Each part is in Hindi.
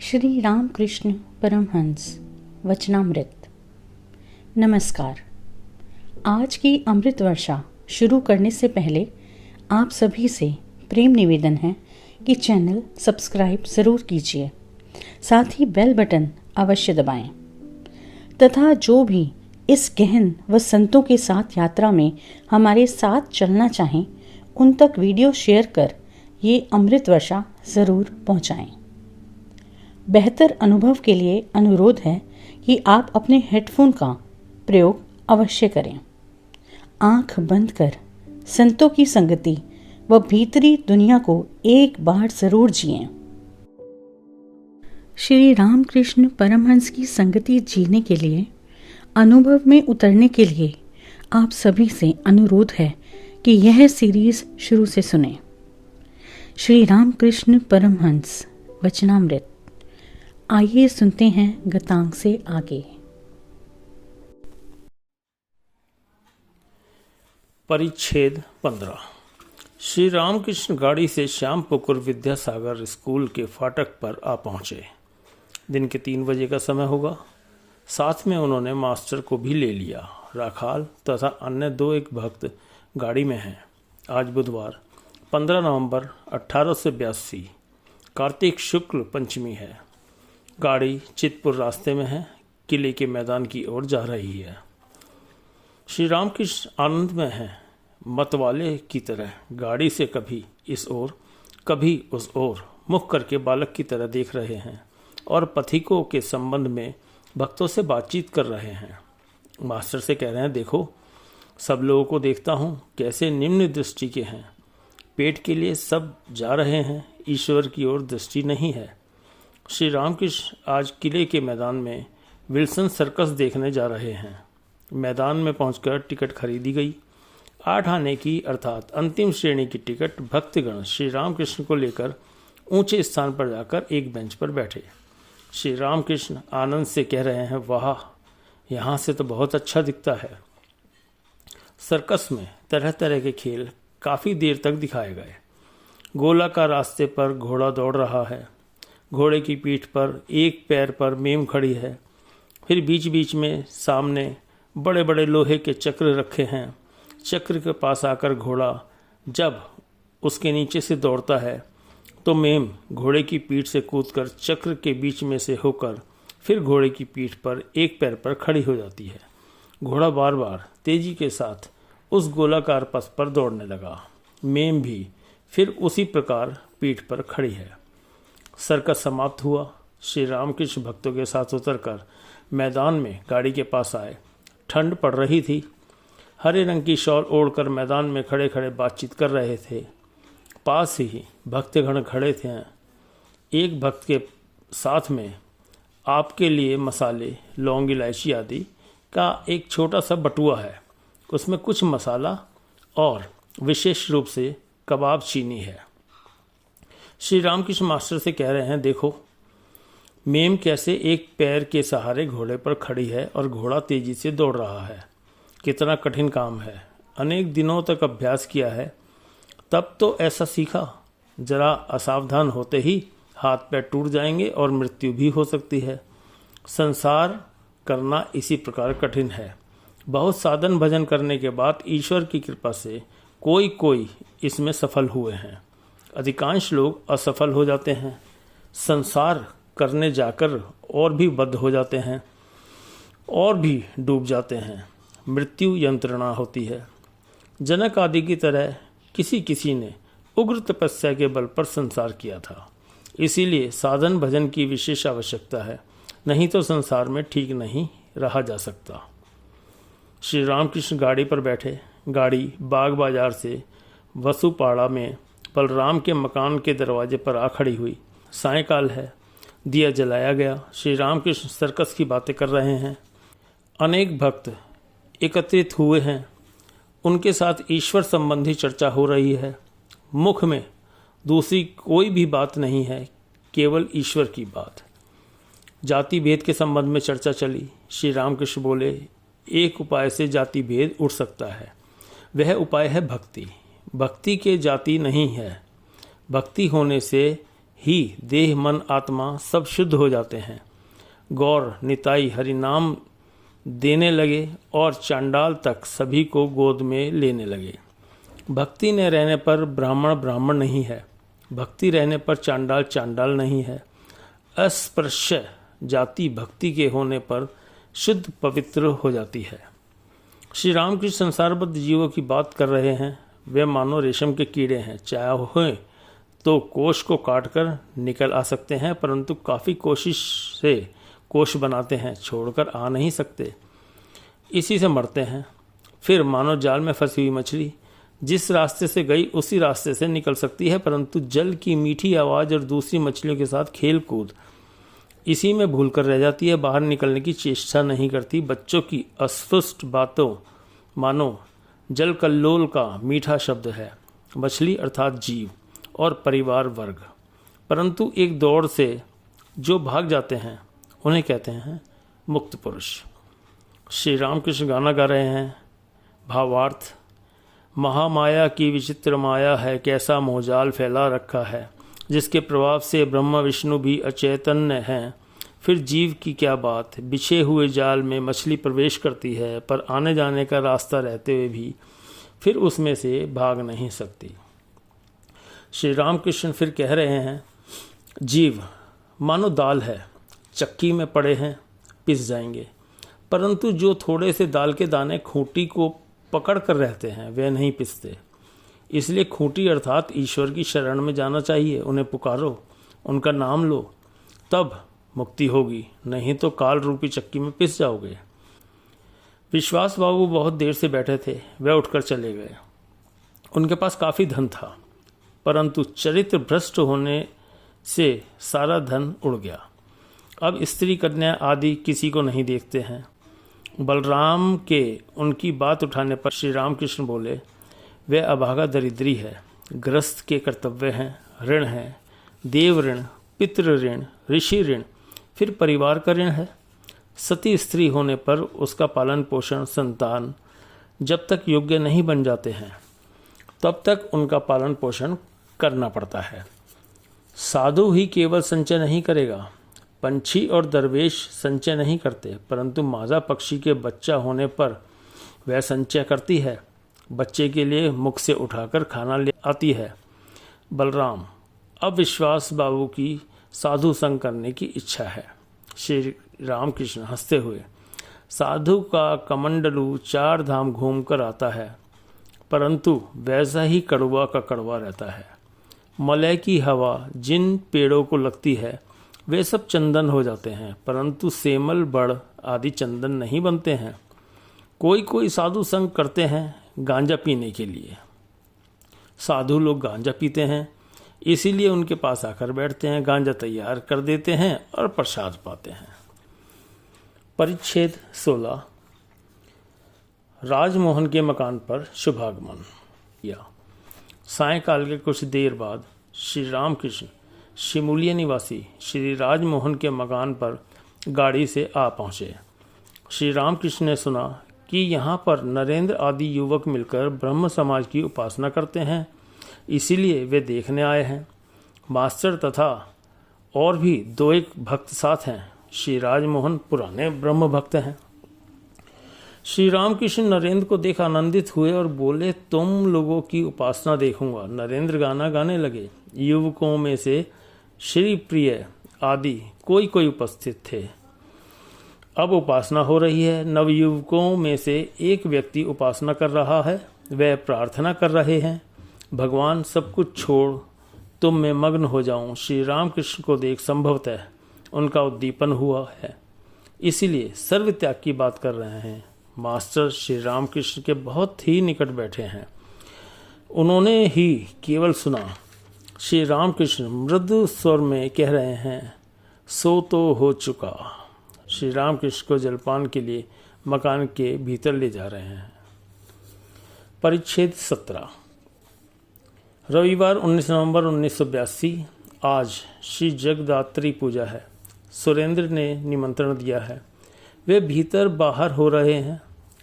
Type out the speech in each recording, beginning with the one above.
श्री रामकृष्ण परमहंस वचनामृत। नमस्कार। आज की अमृत वर्षा शुरू करने से पहले आप सभी से प्रेम निवेदन है कि चैनल सब्सक्राइब ज़रूर कीजिए, साथ ही बेल बटन अवश्य दबाएं तथा जो भी इस गहन व संतों के साथ यात्रा में हमारे साथ चलना चाहें उन तक वीडियो शेयर कर ये अमृत वर्षा ज़रूर पहुंचाएं। बेहतर अनुभव के लिए अनुरोध है कि आप अपने हेडफोन का प्रयोग अवश्य करें। आंख बंद कर संतों की संगति व भीतरी दुनिया को एक बार जरूर जिएं। श्री रामकृष्ण परमहंस की संगति जीने के लिए, अनुभव में उतरने के लिए आप सभी से अनुरोध है कि यह सीरीज शुरू से सुनें। श्री रामकृष्ण परमहंस वचनामृत। आइए सुनते हैं गतांग से आगे। परिच्छेद 15। श्री रामकृष्ण गाड़ी से श्यामपुकुर विद्यासागर स्कूल के फाटक पर आ पहुँचे। दिन के 3 बजे का समय होगा। साथ में उन्होंने मास्टर को भी ले लिया। राखाल तथा अन्य 2-1 भक्त गाड़ी में हैं। आज बुधवार 15 नवंबर 1882 कार्तिक शुक्ल पंचमी है। गाड़ी चितपुर रास्ते में है, किले के मैदान की ओर जा रही है। श्री रामकृष्ण आनंद में हैं। मतवाले की तरह गाड़ी से कभी इस ओर कभी उस ओर मुख करके बालक की तरह देख रहे हैं और पथिकों के संबंध में भक्तों से बातचीत कर रहे हैं। मास्टर से कह रहे हैं, देखो सब लोगों को देखता हूँ कैसे निम्न दृष्टि के हैं। पेट के लिए सब जा रहे हैं, ईश्वर की ओर दृष्टि नहीं है। श्री रामकृष्ण आज किले के मैदान में विल्सन सर्कस देखने जा रहे हैं। मैदान में पहुंचकर टिकट खरीदी गई। 8 आने की अर्थात अंतिम श्रेणी की टिकट भक्तगण श्री रामकृष्ण को लेकर ऊंचे स्थान पर जाकर एक बेंच पर बैठे। श्री रामकृष्ण आनंद से कह रहे हैं, वाह, यहाँ से तो बहुत अच्छा दिखता है। सर्कस में तरह तरह के खेल काफ़ी देर तक दिखाए गए। गोलाकार रास्ते पर घोड़ा दौड़ रहा है। घोड़े की पीठ पर एक पैर पर मेम खड़ी है। फिर बीच बीच में सामने बड़े बड़े लोहे के चक्र रखे हैं। चक्र के पास आकर घोड़ा जब उसके नीचे से दौड़ता है तो मेम घोड़े की पीठ से कूदकर चक्र के बीच में से होकर फिर घोड़े की पीठ पर एक पैर पर खड़ी हो जाती है। घोड़ा बार बार तेजी के साथ उस गोलाकार पथ पर दौड़ने लगा। मेम भी फिर उसी प्रकार पीठ पर खड़ी है। सर्कस समाप्त हुआ। श्री रामकृष्ण भक्तों के साथ उतरकर मैदान में गाड़ी के पास आए। ठंड पड़ रही थी। हरे रंग की शॉल ओढ़कर मैदान में खड़े खड़े बातचीत कर रहे थे। पास ही भक्तगण खड़े थे। एक भक्त के साथ में आपके लिए मसाले, लौंग, इलायची आदि का एक छोटा सा बटुआ है। उसमें कुछ मसाला और विशेष रूप से कबाब चीनी है। श्री रामकृष्ण मास्टर से कह रहे हैं, देखो मेम कैसे एक पैर के सहारे घोड़े पर खड़ी है और घोड़ा तेजी से दौड़ रहा है। कितना कठिन काम है। अनेक दिनों तक अभ्यास किया है, तब तो ऐसा सीखा। जरा असावधान होते ही हाथ पैर टूट जाएंगे और मृत्यु भी हो सकती है। संसार करना इसी प्रकार कठिन है। बहुत साधन भजन करने के बाद ईश्वर की कृपा से कोई इसमें सफल हुए हैं। अधिकांश लोग असफल हो जाते हैं। संसार करने जाकर और भी बद्ध हो जाते हैं और भी डूब जाते हैं। मृत्यु यंत्रणा होती है। जनक आदि की तरह किसी ने उग्र तपस्या के बल पर संसार किया था। इसीलिए साधन भजन की विशेष आवश्यकता है, नहीं तो संसार में ठीक नहीं रहा जा सकता। श्री रामकृष्ण गाड़ी पर बैठे। गाड़ी बाग बाजार से वसुपाड़ा में बलराम के मकान के दरवाजे पर आ खड़ी हुई। सायंकाल है। दिया जलाया गया। श्री रामकृष्ण सर्कस की बातें कर रहे हैं। अनेक भक्त एकत्रित हुए हैं। उनके साथ ईश्वर संबंधी चर्चा हो रही है। मुख में दूसरी कोई भी बात नहीं है, केवल ईश्वर की बात। जाति भेद के संबंध में चर्चा चली। श्री रामकृष्ण बोले, एक उपाय से जाति भेद उठ सकता है। वह उपाय है भक्ति। भक्ति के जाति नहीं है। भक्ति होने से ही देह मन आत्मा सब शुद्ध हो जाते हैं। गौर निताई हरिनाम देने लगे और चांडाल तक सभी को गोद में लेने लगे। भक्ति न रहने पर ब्राह्मण ब्राह्मण नहीं है, भक्ति रहने पर चांडाल चांडाल नहीं है। अस्पृश्य जाति भक्ति के होने पर शुद्ध पवित्र हो जाती है। श्री रामकृष्ण संसारबद्ध जीवों की बात कर रहे हैं। वे मानो रेशम के कीड़े हैं, चाहे तो कोश को काटकर निकल आ सकते हैं, परंतु काफ़ी कोशिश से कोश बनाते हैं, छोड़कर आ नहीं सकते, इसी से मरते हैं। फिर मानो जाल में फंसी हुई मछली जिस रास्ते से गई उसी रास्ते से निकल सकती है, परंतु जल की मीठी आवाज़ और दूसरी मछलियों के साथ खेल कूद इसी में भूल कर रह जाती है, बाहर निकलने की चेष्टा नहीं करती। बच्चों की अस्पष्ट बातों मानो जल कल्लोल का मीठा शब्द है, मछली अर्थात जीव और परिवार वर्ग, परंतु एक दौड़ से जो भाग जाते हैं उन्हें कहते हैं मुक्त पुरुष। श्री रामकृष्ण गाना गा रहे हैं। भावार्थ: महामाया की विचित्र माया है, कैसा मोहजाल फैला रखा है, जिसके प्रभाव से ब्रह्मा विष्णु भी अचैतन्य हैं। फिर जीव की क्या बात, बिछे हुए जाल में मछली प्रवेश करती है, पर आने जाने का रास्ता रहते हुए भी फिर उसमें से भाग नहीं सकती। श्री रामकृष्ण फिर कह रहे हैं, जीव मानो दाल है, चक्की में पड़े हैं, पिस जाएंगे, परंतु जो थोड़े से दाल के दाने खूंटी को पकड़ कर रहते हैं वे नहीं पिसते। इसलिए खूंटी अर्थात ईश्वर की शरण में जाना चाहिए, उन्हें पुकारो, उनका नाम लो, तब मुक्ति होगी, नहीं तो काल रूपी चक्की में पिस जाओगे। विश्वास बाबू बहुत देर से बैठे थे, वे उठकर चले गए। उनके पास काफ़ी धन था, परंतु चरित्र भ्रष्ट होने से सारा धन उड़ गया। अब स्त्री कन्या आदि किसी को नहीं देखते हैं। बलराम के उनकी बात उठाने पर श्री रामकृष्ण बोले, वे अभागा दरिद्री है, ग्रस्त के कर्तव्य हैं, ऋण है, देव ऋण, पितृ ऋण, ऋषि ऋण, फिर परिवार का ऋण है। सती स्त्री होने पर उसका पालन पोषण, संतान जब तक योग्य नहीं बन जाते हैं तब तक उनका पालन पोषण करना पड़ता है। साधु ही केवल संचय नहीं करेगा, पंछी और दरवेश संचय नहीं करते, परंतु मादा पक्षी के बच्चा होने पर वह संचय करती है, बच्चे के लिए मुख से उठाकर खाना ले आती है। बलराम, अब विश्वास बाबू की साधु संग करने की इच्छा है। श्री रामकृष्ण हंसते हुए, साधु का कमंडलू 4 धाम घूम कर आता है, परंतु वैसा ही कड़वा का कड़वा रहता है। मलय की हवा जिन पेड़ों को लगती है वे सब चंदन हो जाते हैं, परंतु सेमल, बड़ आदि चंदन नहीं बनते हैं। कोई कोई साधु संग करते हैं गांजा पीने के लिए। साधु लोग गांजा पीते हैं, इसीलिए उनके पास आकर बैठते हैं, गांजा तैयार कर देते हैं और प्रसाद पाते हैं। परिच्छेद 16। राजमोहन के मकान पर शुभागमन किया। सायंकाल के कुछ देर बाद श्री रामकृष्ण शिमूलिया निवासी श्री राजमोहन के मकान पर गाड़ी से आ पहुँचे। श्री रामकृष्ण ने सुना कि यहाँ पर नरेंद्र आदि युवक मिलकर ब्रह्म समाज की उपासना करते हैं, इसीलिए वे देखने आए हैं। मास्टर तथा और भी 2-1 भक्त साथ हैं। श्री राजमोहन पुराने ब्रह्म भक्त हैं। श्री रामकृष्ण नरेंद्र को देख आनंदित हुए और बोले, तुम लोगों की उपासना देखूंगा। नरेंद्र गाना गाने लगे। युवकों में से श्री प्रिय आदि कोई कोई उपस्थित थे। अब उपासना हो रही है। नवयुवकों में से एक व्यक्ति उपासना कर रहा है, वह प्रार्थना कर रहे हैं, भगवान सब कुछ छोड़ तुम में मग्न हो जाऊं। श्री रामकृष्ण को देख संभवतः उनका उद्दीपन हुआ है, इसीलिए सर्वत्याग की बात कर रहे हैं। मास्टर श्री रामकृष्ण के बहुत ही निकट बैठे हैं। उन्होंने ही केवल सुना। श्री रामकृष्ण मृदु स्वर में कह रहे हैं, सो तो हो चुका। श्री रामकृष्ण को जलपान के लिए मकान के भीतर ले जा रहे हैं। परिच्छेद 17। रविवार 19 नवंबर 1982। आज श्री जगदात्री पूजा है। सुरेंद्र ने निमंत्रण दिया है। वे भीतर बाहर हो रहे हैं।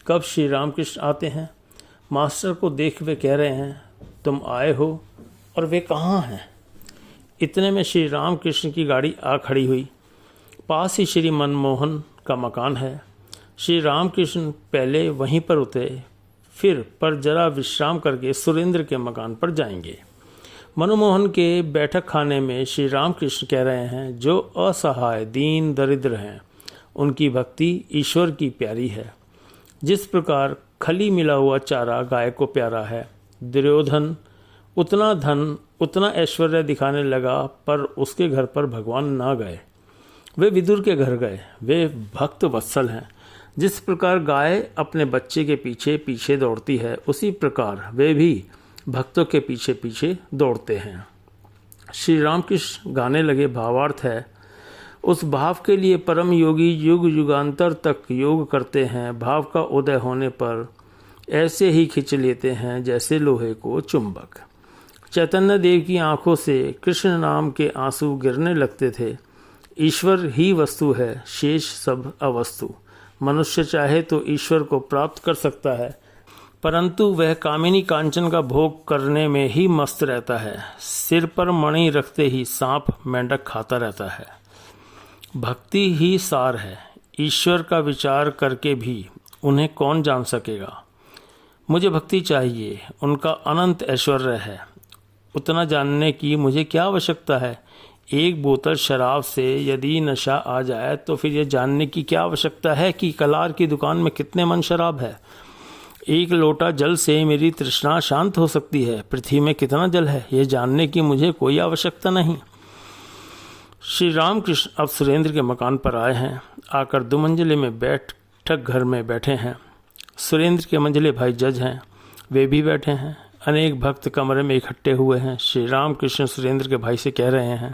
कब श्री रामकृष्ण आते हैं? मास्टर को देख वे कह रहे हैं, तुम आए हो और वे कहाँ हैं? इतने में श्री रामकृष्ण की गाड़ी आ खड़ी हुई। पास ही श्री मनमोहन का मकान है। श्री रामकृष्ण पहले वहीं पर उतरे, फिर पर जरा विश्राम करके सुरेंद्र के मकान पर जाएंगे। मनमोहन के बैठक खाने में श्री रामकृष्ण कह रहे हैं, जो असहाय दीन दरिद्र हैं उनकी भक्ति ईश्वर की प्यारी है। जिस प्रकार खली मिला हुआ चारा गाय को प्यारा है। दुर्योधन उतना धन उतना ऐश्वर्य दिखाने लगा, पर उसके घर पर भगवान ना गए, वे विदुर के घर गए। वे भक्त वत्सल हैं। जिस प्रकार गाय अपने बच्चे के पीछे पीछे दौड़ती है, उसी प्रकार वे भी भक्तों के पीछे पीछे दौड़ते हैं। श्री रामकृष्ण गाने लगे। भावार्थ है, उस भाव के लिए परम योगी युग युगांतर तक योग करते हैं। भाव का उदय होने पर ऐसे ही खींच लेते हैं जैसे लोहे को चुंबक। चैतन्य देव की आंखों से कृष्ण नाम के आंसू गिरने लगते थे। ईश्वर ही वस्तु है, शेष सब अवस्तु। मनुष्य चाहे तो ईश्वर को प्राप्त कर सकता है, परंतु वह कामिनी कांचन का भोग करने में ही मस्त रहता है। सिर पर मणि रखते ही सांप मेंढक खाता रहता है। भक्ति ही सार है। ईश्वर का विचार करके भी उन्हें कौन जान सकेगा। मुझे भक्ति चाहिए, उनका अनंत ऐश्वर्य है। उतना जानने की मुझे क्या आवश्यकता है। एक बोतल शराब से यदि नशा आ जाए तो फिर यह जानने की क्या आवश्यकता है कि कलार की दुकान में कितने मन शराब है। एक लोटा जल से मेरी तृष्णा शांत हो सकती है। पृथ्वी में कितना जल है, यह जानने की मुझे कोई आवश्यकता नहीं। श्री रामकृष्ण अब सुरेंद्र के मकान पर आए हैं। आकर 2 मंजिले में बैठक घर में बैठे हैं। सुरेंद्र के मंजिले भाई जज हैं, वे भी बैठे हैं। अनेक भक्त कमरे में इकट्ठे हुए हैं। श्री रामकृष्ण सुरेंद्र के भाई से कह रहे हैं,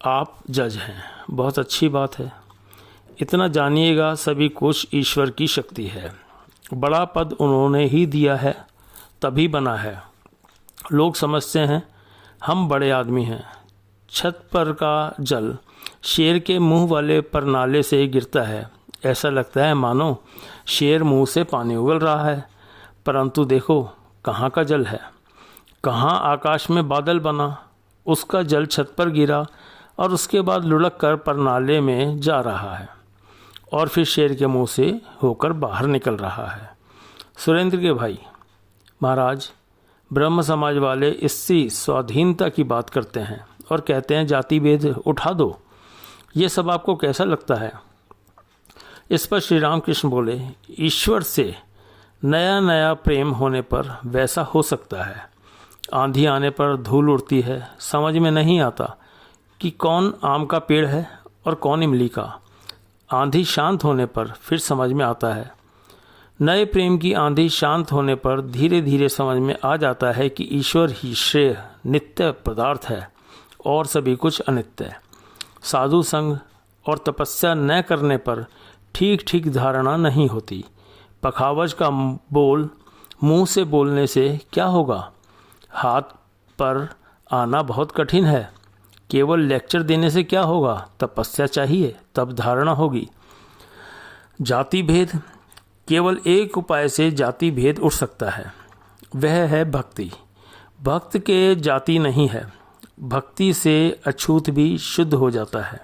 आप जज हैं, बहुत अच्छी बात है। इतना जानिएगा, सभी कुछ ईश्वर की शक्ति है। बड़ा पद उन्होंने ही दिया है, तभी बना है। लोग समझते हैं हम बड़े आदमी हैं। छत पर का जल शेर के मुंह वाले परनाले से गिरता है। ऐसा लगता है मानो शेर मुंह से पानी उगल रहा है, परंतु देखो कहाँ का जल है। कहाँ आकाश में बादल बना, उसका जल छत पर गिरा और उसके बाद लुढ़क कर परनाले में जा रहा है और फिर शेर के मुंह से होकर बाहर निकल रहा है। सुरेंद्र के भाई, महाराज, ब्रह्म समाज वाले स्त्री स्वाधीनता की बात करते हैं और कहते हैं जाति भेद उठा दो। ये सब आपको कैसा लगता है। इस पर श्री रामकृष्ण बोले, ईश्वर से नया नया प्रेम होने पर वैसा हो सकता है। आंधी आने पर धूल उड़ती है, समझ में नहीं आता कि कौन आम का पेड़ है और कौन इमली का। आंधी शांत होने पर फिर समझ में आता है। नए प्रेम की आंधी शांत होने पर धीरे धीरे समझ में आ जाता है कि ईश्वर ही श्रेय नित्य पदार्थ है और सभी कुछ अनित्य है। साधु संग और तपस्या न करने पर ठीक ठीक धारणा नहीं होती। पखावज का बोल मुंह से बोलने से क्या होगा। हाथ पर आना बहुत कठिन है। केवल लेक्चर देने से क्या होगा। तपस्या चाहिए, तब धारणा होगी। जाति भेद, केवल एक उपाय से जाति भेद उठ सकता है, वह है भक्ति। भक्त के जाति नहीं है। भक्ति से अछूत भी शुद्ध हो जाता है।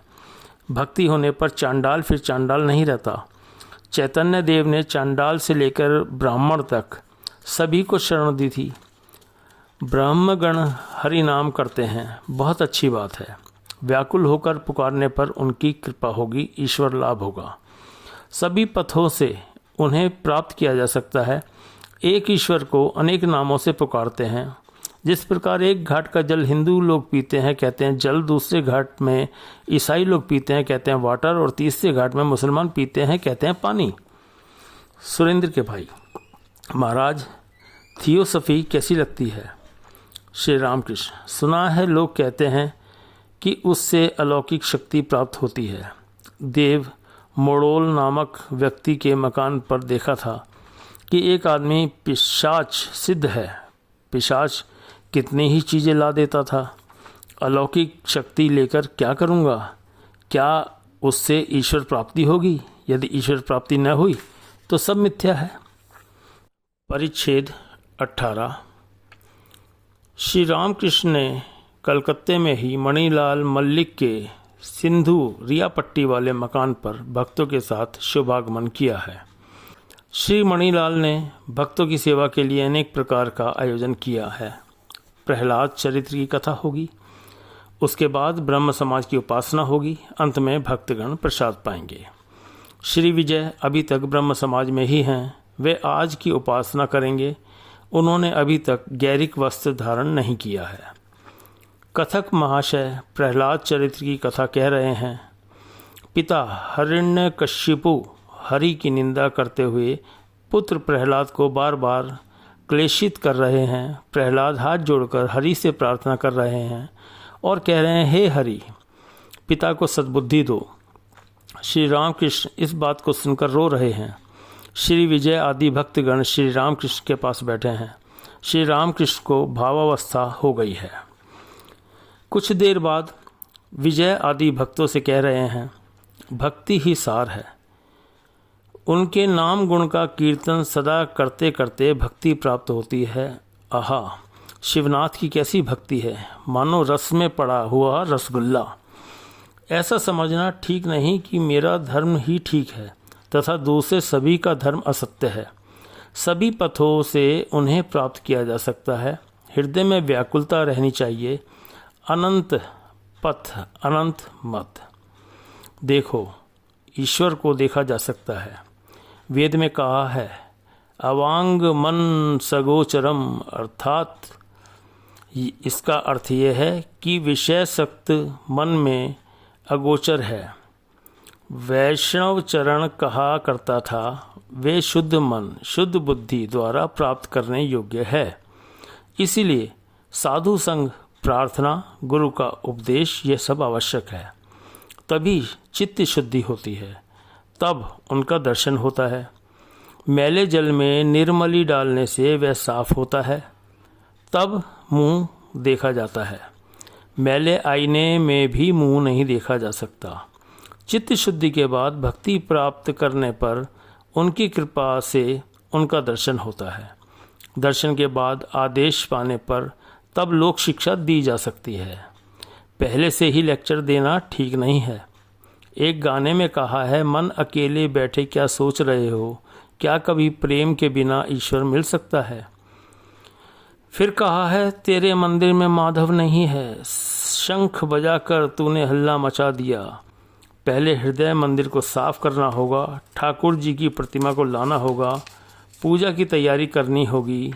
भक्ति होने पर चांडाल फिर चांडाल नहीं रहता। चैतन्य देव ने चांडाल से लेकर ब्राह्मण तक सभी को शरण दी थी। ब्रह्मगण हरि नाम करते हैं, बहुत अच्छी बात है। व्याकुल होकर पुकारने पर उनकी कृपा होगी, ईश्वर लाभ होगा। सभी पथों से उन्हें प्राप्त किया जा सकता है। एक ईश्वर को अनेक नामों से पुकारते हैं। जिस प्रकार एक घाट का जल हिंदू लोग पीते हैं, कहते हैं जल। दूसरे घाट में ईसाई लोग पीते हैं, कहते हैं वाटर। और तीसरे घाट में मुसलमान पीते हैं, कहते हैं पानी। सुरेंद्र के भाई, महाराज, थियोसफी कैसी लगती है। श्री रामकृष्ण, सुना है लोग कहते हैं कि उससे अलौकिक शक्ति प्राप्त होती है। देव मोड़ोल नामक व्यक्ति के मकान पर देखा था कि एक आदमी पिशाच सिद्ध है। पिशाच कितनी ही चीज़ें ला देता था। अलौकिक शक्ति लेकर क्या करूँगा। क्या उससे ईश्वर प्राप्ति होगी। यदि ईश्वर प्राप्ति न हुई तो सब मिथ्या है। परिच्छेद 18। श्री रामकृष्ण ने कलकत्ते में ही मणिलाल मल्लिक के सिंधु रियापट्टी वाले मकान पर भक्तों के साथ शुभागमन किया है। श्री मणिलाल ने भक्तों की सेवा के लिए अनेक प्रकार का आयोजन किया है। प्रहलाद चरित्र की कथा होगी, उसके बाद ब्रह्म समाज की उपासना होगी, अंत में भक्तगण प्रसाद पाएंगे। श्री विजय अभी तक ब्रह्म समाज में ही हैं, वे आज की उपासना करेंगे। उन्होंने अभी तक गैरिक वस्त्र धारण नहीं किया है। कथक महाशय प्रहलाद चरित्र की कथा कह रहे हैं। पिता हिरण्यकशिपु हरि की निंदा करते हुए पुत्र प्रहलाद को बार बार क्लेशित कर रहे हैं। प्रहलाद हाथ जोड़कर हरि से प्रार्थना कर रहे हैं और कह रहे हैं, हे हरि, पिता को सद्बुद्धि दो। श्री रामकृष्ण इस बात को सुनकर रो रहे हैं। श्री विजय आदि भक्तगण श्री रामकृष्ण के पास बैठे हैं। श्री रामकृष्ण को भावावस्था हो गई है। कुछ देर बाद विजय आदि भक्तों से कह रहे हैं, भक्ति ही सार है। उनके नाम गुण का कीर्तन सदा करते करते भक्ति प्राप्त होती है। आहा, शिवनाथ की कैसी भक्ति है, मानो रस में पड़ा हुआ रसगुल्ला। ऐसा समझना ठीक नहीं कि मेरा धर्म ही ठीक है तथा दूसरे सभी का धर्म असत्य है। सभी पथों से उन्हें प्राप्त किया जा सकता है। हृदय में व्याकुलता रहनी चाहिए। अनंत पथ, अनंत मत। देखो, ईश्वर को देखा जा सकता है। वेद में कहा है, अवांग मन सगोचरम, अर्थात इसका अर्थ यह है कि विषय सक्त मन में अगोचर है। वैष्णव चरण कहा करता था, वे शुद्ध मन, शुद्ध बुद्धि द्वारा प्राप्त करने योग्य है। इसीलिए साधु संग, प्रार्थना, गुरु का उपदेश, ये सब आवश्यक है। तभी चित्त शुद्धि होती है, तब उनका दर्शन होता है। मैले जल में निर्मली डालने से वह साफ होता है, तब मुंह देखा जाता है। मैले आईने में भी मुंह नहीं देखा जा सकता। चित्त शुद्धि के बाद भक्ति प्राप्त करने पर उनकी कृपा से उनका दर्शन होता है। दर्शन के बाद आदेश पाने पर तब लोक शिक्षा दी जा सकती है। पहले से ही लेक्चर देना ठीक नहीं है। एक गाने में कहा है, मन अकेले बैठे क्या सोच रहे हो, क्या कभी प्रेम के बिना ईश्वर मिल सकता है। फिर कहा है, तेरे मंदिर में माधव नहीं है, शंख बजाकर तूने हल्ला मचा दिया। पहले हृदय मंदिर को साफ करना होगा, ठाकुर जी की प्रतिमा को लाना होगा, पूजा की तैयारी करनी होगी।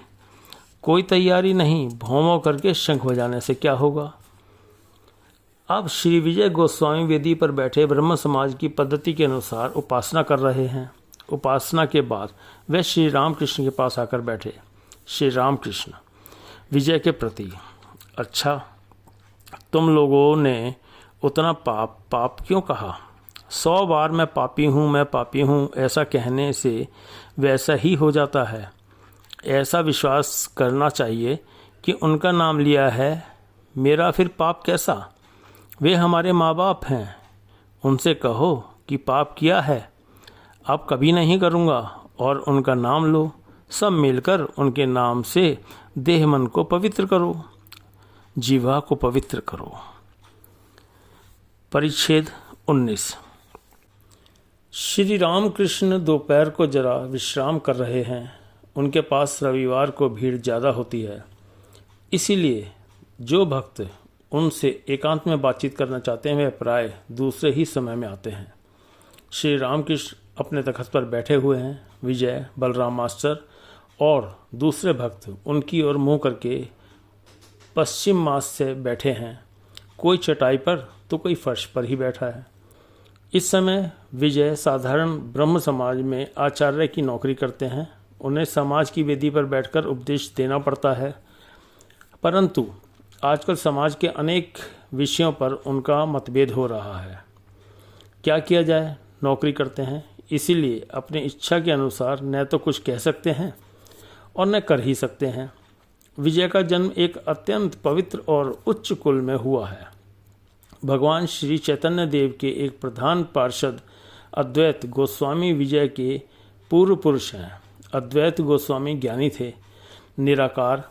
कोई तैयारी नहीं, भौं करके शंख बजाने से क्या होगा। अब श्री विजय गोस्वामी वेदी पर बैठे ब्रह्म समाज की पद्धति के अनुसार उपासना कर रहे हैं। उपासना के बाद वे श्री रामकृष्ण के पास आकर बैठे। श्री रामकृष्ण विजय के प्रति, अच्छा, तुम लोगों ने उतना पाप क्यों कहा। 100 बार मैं पापी हूँ ऐसा कहने से वैसा ही हो जाता है। ऐसा विश्वास करना चाहिए कि उनका नाम लिया है, मेरा फिर पाप कैसा। वे हमारे माँ बाप हैं, उनसे कहो कि पाप किया है, अब कभी नहीं करूँगा, और उनका नाम लो। सब मिलकर उनके नाम से देह मन को पवित्र करो, जीवा को पवित्र करो। परिच्छेद 19। श्री रामकृष्ण दोपहर को जरा विश्राम कर रहे हैं। उनके पास रविवार को भीड़ ज़्यादा होती है, इसीलिए जो भक्त उनसे एकांत में बातचीत करना चाहते हैं वे प्राय दूसरे ही समय में आते हैं। श्री रामकृष्ण अपने तख्त पर बैठे हुए हैं। विजय, बलराम मास्टर और दूसरे भक्त उनकी ओर मुँह करके पश्चिम मास से बैठे हैं। कोई चटाई पर तो कोई फर्श पर ही बैठा है। इस समय विजय साधारण ब्रह्म समाज में आचार्य की नौकरी करते हैं। उन्हें समाज की वेदी पर बैठकर उपदेश देना पड़ता है, परंतु आजकल समाज के अनेक विषयों पर उनका मतभेद हो रहा है। क्या किया जाए, नौकरी करते हैं, इसीलिए अपनी इच्छा के अनुसार न तो कुछ कह सकते हैं और न कर ही सकते हैं। विजय का जन्म एक अत्यंत पवित्र और उच्च कुल में हुआ है। भगवान श्री चैतन्य देव के एक प्रधान पार्षद अद्वैत गोस्वामी विजय के पूर्व पुरुष हैं। अद्वैत गोस्वामी ज्ञानी थे, निराकार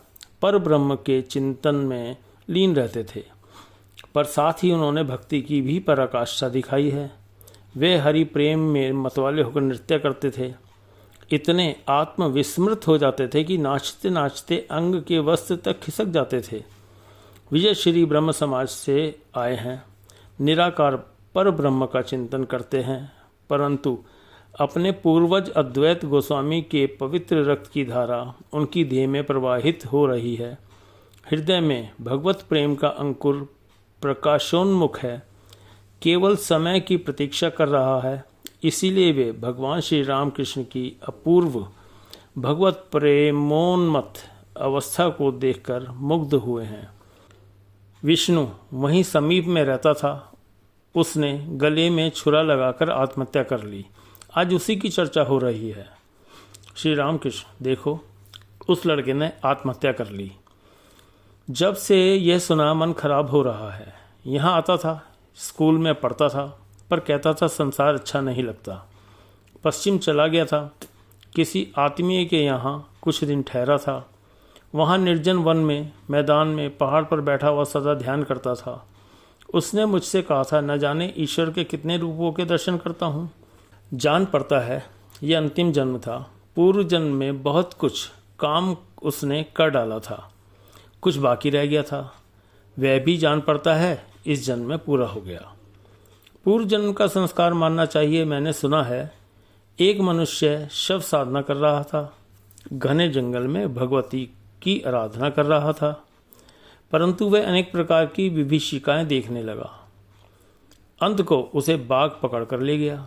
पर ब्रह्म के चिंतन में लीन रहते थे, पर साथ ही उन्होंने भक्ति की भी पराकाष्ठा दिखाई है। वे हरि प्रेम में मतवाले होकर नृत्य करते थे, इतने आत्मविस्मृत हो जाते थे कि नाचते नाचते अंग के वस्त्र तक खिसक जाते थे। विजय श्री ब्रह्म समाज से आए हैं, निराकार पर ब्रह्म का चिंतन करते हैं, परंतु अपने पूर्वज अद्वैत गोस्वामी के पवित्र रक्त की धारा उनकी देह में प्रवाहित हो रही है। हृदय में भगवत प्रेम का अंकुर प्रकाशोन्मुख है, केवल समय की प्रतीक्षा कर रहा है। इसीलिए वे भगवान श्री रामकृष्ण की अपूर्व भगवत प्रेमोन्मत्त अवस्था को देखकर मुग्ध हुए हैं। विष्णु वहीं समीप में रहता था, उसने गले में छुरा लगाकर आत्महत्या कर ली। आज उसी की चर्चा हो रही है। श्री रामकृष्ण देखो, उस लड़के ने आत्महत्या कर ली। जब से यह सुना मन खराब हो रहा है। यहाँ आता था, स्कूल में पढ़ता था, पर कहता था संसार अच्छा नहीं लगता। पश्चिम चला गया था, किसी आत्मीय के यहाँ कुछ दिन ठहरा था। वहाँ निर्जन वन में, मैदान में, पहाड़ पर बैठा हुआ सदा ध्यान करता था। उसने मुझसे कहा था, न जाने ईश्वर के कितने रूपों के दर्शन करता हूँ। जान पड़ता है ये अंतिम जन्म था। पूर्व जन्म में बहुत कुछ काम उसने कर डाला था, कुछ बाकी रह गया था, वह भी जान पड़ता है इस जन्म में पूरा हो गया। पूर्व जन्म का संस्कार मानना चाहिए। मैंने सुना है एक मनुष्य शव साधना कर रहा था, घने जंगल में भगवती की आराधना कर रहा था, परंतु वह अनेक प्रकार की विभीषिकाएं देखने लगा। अंत को उसे बाघ पकड़ कर ले गया।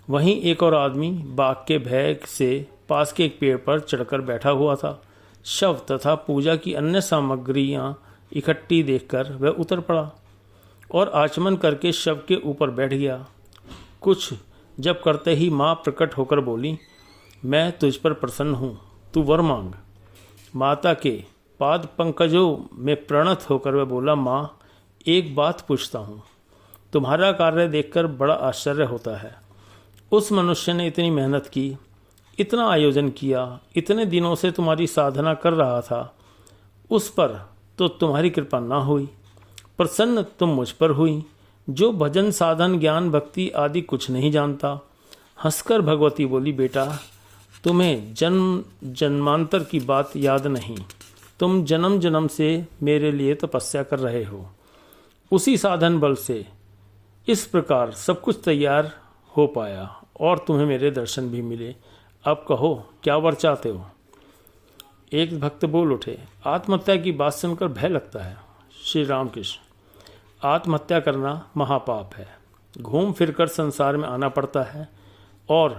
वहीं एक और आदमी बाघ के भय से पास के एक पेड़ पर चढ़कर बैठा हुआ था। शव तथा पूजा की अन्य सामग्रियां इकट्ठी देखकर वह उतर पड़ा और आचमन करके शव के ऊपर बैठ गया। कुछ जब करते ही माँ प्रकट होकर बोली, मैं तुझ पर प्रसन्न हूँ, तू वर मांग। माता के पाद पंकजों में प्रणत होकर वह बोला, माँ एक बात पूछता हूँ, तुम्हारा कार्य देखकर बड़ा आश्चर्य होता है। उस मनुष्य ने इतनी मेहनत की, इतना आयोजन किया, इतने दिनों से तुम्हारी साधना कर रहा था, उस पर तो तुम्हारी कृपा ना हुई। प्रसन्न तुम मुझ पर हुई, जो भजन साधन ज्ञान भक्ति आदि कुछ नहीं जानता। हंसकर भगवती बोली, बेटा तुम्हें जन्म जन्मांतर की बात याद नहीं, तुम जन्म जन्म से मेरे लिए तपस्या कर रहे हो। उसी साधन बल से इस प्रकार सब कुछ तैयार हो पाया और तुम्हें मेरे दर्शन भी मिले। अब कहो क्या वर चाहते हो। एक भक्त बोल उठे, आत्महत्या की बात सुनकर भय लगता है। श्री रामकृष्ण, आत्महत्या करना महापाप है। घूम फिरकर संसार में आना पड़ता है और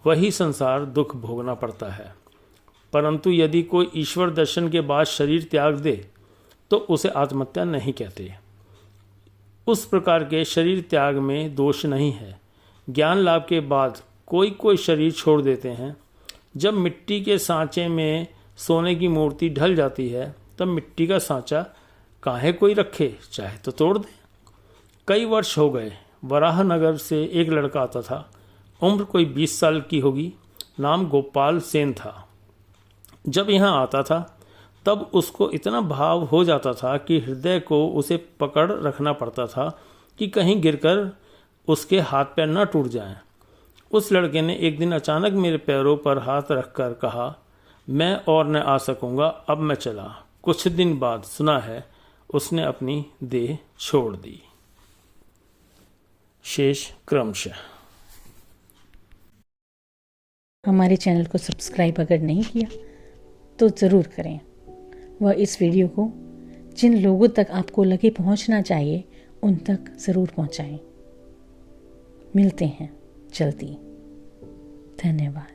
वही संसार दुख भोगना पड़ता है, परंतु यदि कोई ईश्वर दर्शन के बाद शरीर त्याग दे तो उसे आत्महत्या नहीं कहते। उस प्रकार के शरीर त्याग में दोष नहीं है। ज्ञान लाभ के बाद कोई शरीर छोड़ देते हैं। जब मिट्टी के सांचे में सोने की मूर्ति ढल जाती है तब मिट्टी का सांचा काहे कोई रखे, चाहे तो तोड़ दे। कई वर्ष हो गए, वराहनगर से एक लड़का आता था। उम्र कोई 20 साल की होगी, नाम गोपाल सेन था। जब यहाँ आता था तब उसको इतना भाव हो जाता था कि हृदय को उसे पकड़ रखना पड़ता था कि कहीं गिरकर उसके हाथ पैर न टूट जाएं। उस लड़के ने एक दिन अचानक मेरे पैरों पर हाथ रखकर कहा, मैं और न आ सकूंगा, अब मैं चला। कुछ दिन बाद सुना है उसने अपनी देह छोड़ दी। शेष क्रमशः। हमारे चैनल को सब्सक्राइब अगर नहीं किया तो ज़रूर करें, वह इस वीडियो को जिन लोगों तक आपको लगे पहुंचना चाहिए उन तक ज़रूर पहुंचाएं। मिलते हैं जल्दी। धन्यवाद।